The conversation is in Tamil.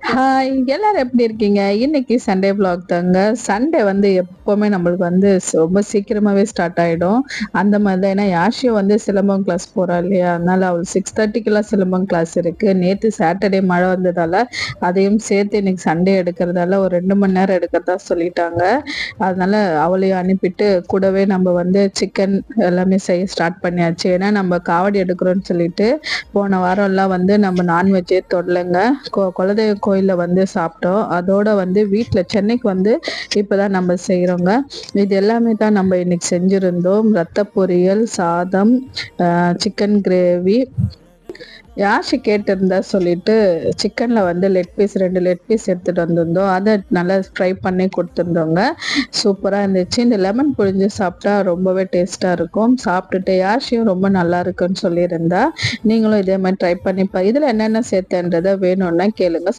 ஹாய்! எல்லாரும் எப்படி இருக்கீங்க? இன்னைக்கு சண்டே விளாக் தாங்க. சண்டே வந்து எப்பவுமே நம்மளுக்கு வந்து ரொம்ப சீக்கிரமாவே ஸ்டார்ட் ஆயிடும். அந்த மாதிரி தான். ஏன்னா யாஷியும் வந்து சிலம்பம் கிளாஸ் போறா இல்லையா? அதனால அவள் 6:30க்கெல்லாம் சிலம்பம் கிளாஸ் இருக்கு. நேத்து சாட்டர்டே மழை வந்ததால, அதையும் சேர்த்து இன்னைக்கு சண்டே எடுக்கிறதால ஒரு 2 மணி நேரம் எடுக்கிறதா சொல்லிட்டாங்க. அதனால அவளையும் அனுப்பிட்டு, கூடவே நம்ம வந்து சிக்கன் எல்லாமே செய்ய ஸ்டார்ட் பண்ணியாச்சு. ஏன்னா நம்ம காவடி எடுக்கிறோம்னு சொல்லிட்டு, போன வாரம்லாம் வந்து நம்ம நான்வெஜ்ஜே தொடலங்க. குலதெய்வ கோயில்ல வந்து சாப்பிட்டோம். அதோட வந்து வீட்ல சென்னைக்கு வந்து இப்பதான் நம்ம செய்றோங்க. இது எல்லாமே தான் நம்ம இன்னைக்கு செஞ்சிருந்தோம். ரத்த பொரியல், சாதம், சிக்கன் கிரேவி. யாஷி கேட்டிருந்தா சொல்லிட்டு சிக்கன்ல வந்து லெக் பீஸ் 2 லெக் பீஸ் எடுத்துட்டு வந்திருந்தோம். அதை நல்லா ஃப்ரை பண்ணி கொடுத்துருந்தோங்க. சூப்பரா இருந்துச்சு. இந்த லெமன் புழிஞ்சு சாப்பிட்டா ரொம்பவே டேஸ்டா இருக்கும். சாப்பிட்டுட்டு யாஷியும் ரொம்ப நல்லா இருக்குன்னு சொல்லியிருந்தா. நீங்களும் இதே மாதிரி ட்ரை பண்ணி இதுல என்னென்ன சேர்த்தேன்றதை வேணும்னா கேளுங்க.